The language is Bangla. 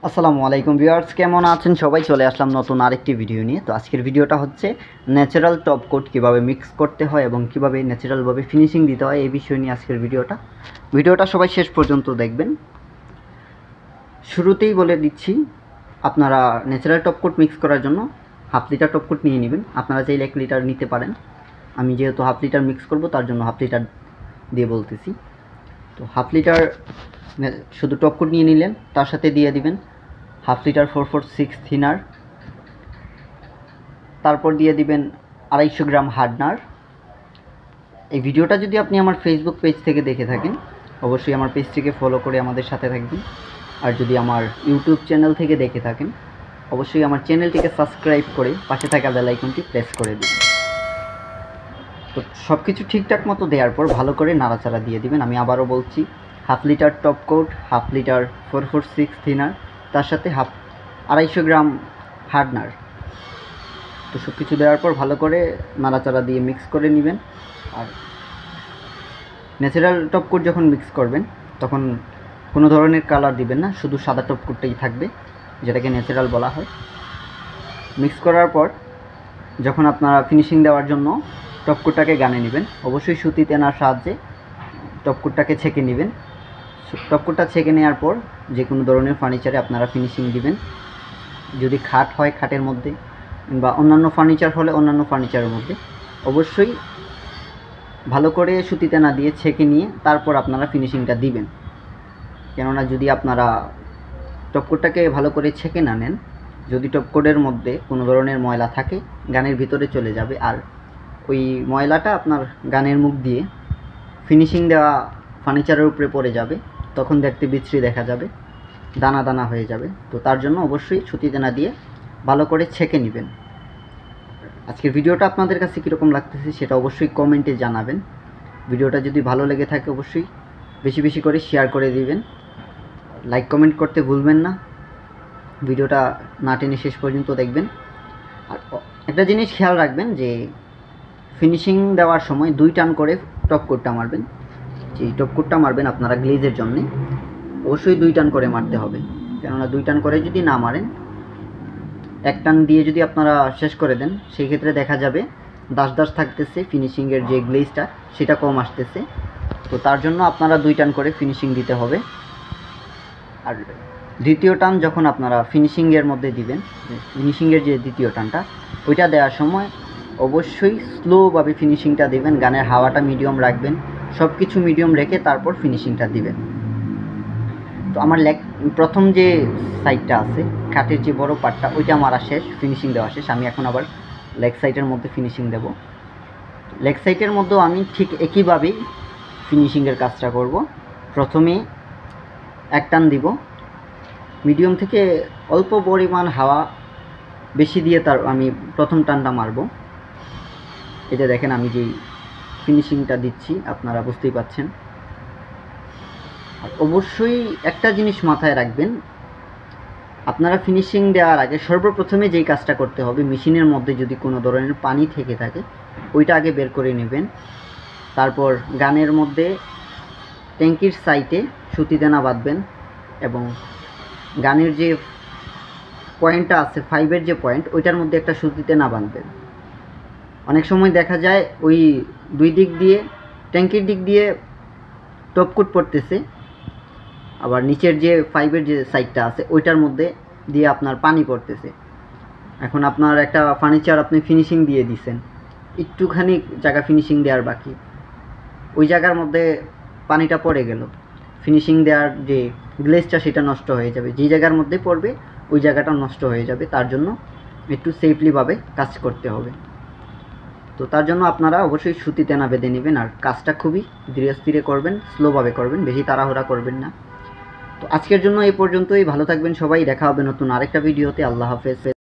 আসসালামু আলাইকুম ভিউয়ার্স, কেমন আছেন সবাই? চলে আসলাম নতুন আরেকটি ভিডিও নিয়ে। তো আজকের ভিডিওটা হচ্ছে ন্যাচারাল টপ কোট কীভাবে মিক্স করতে হয় এবং কীভাবে ন্যাচারালভাবে ফিনিশিং দিতে হয় এই বিষয় নিয়ে আজকের ভিডিওটা সবাই শেষ পর্যন্ত দেখবেন। শুরুতেই বলে দিচ্ছি, আপনারা ন্যাচারাল টপ কোট মিক্স করার জন্য হাফ লিটার টপ কোট নিয়ে নেবেন। আপনারা চাইলে 1 লিটার নিতে পারেন। আমি যেহেতু হাফ লিটার মিক্স করব তার জন্য হাফ লিটার দিয়ে বলতেছি। তো হাফ লিটার শুধু টপ কোট নিয়ে নিলেন, তার সাথে দিয়ে দিবেন হাফ লিটার 446 থিনার, তারপর দিয়ে দিবেন 250 গ্রাম হার্ডনার। এই ভিডিওটা যদি আপনি আমার ফেসবুক পেজ থেকে দেখে থাকেন, অবশ্যই আমার পেজটিকে ফলো করে আমাদের সাথে থাকবেন। আর যদি আমার ইউটিউব চ্যানেল থেকে দেখে থাকেন, অবশ্যই আমার চ্যানেলটিকে সাবস্ক্রাইব করে পাশে থাকা বেল আইকনটি প্রেস করে দিন। তো সব কিছু ঠিকঠাক মতো দেওয়ার পর ভালো করে নাড়াচাড়া দিয়ে দিবেন। আমি আবারও বলছি, half litre top coat, half litre 446 thinner, তার সাথে 250 গ্রাম হার্ডনার। তো সব কিছু দেওয়ার পর ভালো করে নাড়াচাড়া দিয়ে মিক্স করে নেবেন। আর ন্যাচারাল টপ কোট যখন মিক্স করবেন তখন কোনো ধরনের কালার দিবেন না, শুধু সাদা টপ কোটটাই থাকবে, যেটাকে ন্যাচারাল বলা হয়। মিক্স করার পর যখন আপনারা ফিনিশিং দেওয়ার জন্য টপ কোটটাকে গানে নেবেন, অবশ্যই সুতি তেনার সাহায্যে টপ কোটটাকে ছেঁকে নেবেন। টপ কোটটা ছেঁকে নেওয়ার পর যে কোনো ধরনের ফার্নিচারে আপনারা ফিনিশিং দিবেন। যদি খাট হয় খাটের মধ্যে, বা অন্যান্য ফার্নিচার হলে অন্যান্য ফার্নিচারের মধ্যে অবশ্যই ভালো করে সুতিতে না দিয়ে ছেঁকে নিয়ে তারপর আপনারা ফিনিশিংটা দিবেন। কেননা যদি আপনারা টপকোটটাকে ভালো করে ছেঁকে না নেন, যদি টপকোটের মধ্যে কোনো ধরনের ময়লা থাকে গানের ভিতরে চলে যাবে, আর ওই ময়লাটা আপনার গানের মুখ দিয়ে ফিনিশিং দেওয়া ফার্নিচারের উপরে পড়ে যাবে, তখন দেখতে বিশ্রী দেখা যাবে, দানা দানা হয়ে যাবে। তো তার জন্য অবশ্যই সুতিতে না দিয়ে ভালো করে ছেঁকে নেবেন। আজকের ভিডিওটা আপনাদের কাছে কীরকম লাগতেছে সেটা অবশ্যই কমেন্টে জানাবেন। ভিডিওটা যদি ভালো লেগে থাকে অবশ্যই বেশি বেশি করে শেয়ার করে দিবেন, লাইক কমেন্ট করতে ভুলবেন না। ভিডিওটা না টেনে শেষ পর্যন্ত দেখবেন। আর একটা জিনিস খেয়াল রাখবেন যে ফিনিশিং দেওয়ার সময় 2 টান করে টপ কোটটা মারবেন। যেই টপ কোটটা মারবেন আপনারা গ্লেজের জন্যে অবশ্যই 2 টান করে মারতে হবে। কেননা 2 টান করে যদি না মারেন, 1 টান দিয়ে যদি আপনারা শেষ করে দেন, সেই ক্ষেত্রে দেখা যাবে দাস দাস থাকতেছে, ফিনিশিংয়ের যে গ্লেজটা সেটা কম আসতেছে। তো তার জন্য আপনারা 2 টান করে ফিনিশিং দিতে হবে। আর দ্বিতীয় টান যখন আপনারা ফিনিশিংয়ের মধ্যে দিবেন, ফিনিশিংয়ের যে দ্বিতীয় টানটা, ওইটা দেওয়ার সময় অবশ্যই স্লোভাবে ফিনিশিংটা দিবেন। গানের হাওয়াটা মিডিয়াম রাখবেন, সব কিছু মিডিয়াম রেখে তারপর ফিনিশিংটা দিবেন। তো আমার প্রথম যে সাইডটা আছে, খাটের যে বড় পার্টটা, ওইটা মারা শেষ, ফিনিশিং দেওয়া শেষ। আমি এখন আবার লেগ সাইডের মধ্যে ফিনিশিং দেব। লেগ সাইডের মধ্যেও আমি ঠিক একইভাবেই ফিনিশিংয়ের কাজটা করব। প্রথমে 1 টান দিব, মিডিয়াম থেকে অল্প পরিমাণ হাওয়া বেশি দিয়ে তার আমি প্রথম টানটা মারব। এটা দেখেন আমি যেই ফিনিশিংটা দিচ্ছি আপনারা বুঝতেই পাচ্ছেন। আর অবশ্যই একটা জিনিস মাথায় রাখবেন, আপনারা ফিনিশিং দেওয়ার আগে সর্বপ্রথমে যেই কাজটা করতে হবে, মেশিনের মধ্যে যদি কোনো ধরনের পানি থেকে থাকে ওইটা আগে বের করে নেবেন। তারপর গানের মধ্যে ট্যাঙ্কির সাইডে সুতি দানা বাঁধবেন, এবং গানের যে পয়েন্টটা আছে, 5-এর যে পয়েন্ট, ওইটার মধ্যে একটা সুতিতে না বাঁধবেন। অনেক সময় দেখা যায় ওই 2 দিক দিয়ে, ট্যাঙ্কির দিক দিয়ে টপকুট পড়তেছে, আবার নিচের যে 5-এর যে সাইডটা আছে ওইটার মধ্যে দিয়ে আপনার পানি পড়তেছে। এখন আপনার একটা ফার্নিচার আপনি ফিনিশিং দিয়ে দিছেন, একটুখানি জায়গা ফিনিশিং দেওয়ার বাকি, ওই জায়গার মধ্যে পানিটা পড়ে গেল, ফিনিশিং দেওয়ার যে গ্লেজটা সেটা নষ্ট হয়ে যাবে। যে জায়গার মধ্যে পড়বে ওই জায়গাটা নষ্ট হয়ে যাবে। তার জন্য একটু সেফলিভাবে কাজ করতে হবে। তো তার জন্য আপনারা অবশ্যই সুতিতে না বেঁধে নেবেন, আর কাজটা খুবই ধীরে স্থিরে করবেন, স্লোভাবে করবেন, বেশি তাড়াহুড়া করবেন না। তো আজকের জন্য এই পর্যন্তই। ভালো থাকবেন সবাই, দেখা হবে নতুন আরেকটা ভিডিওতে। আল্লাহ হাফেজ।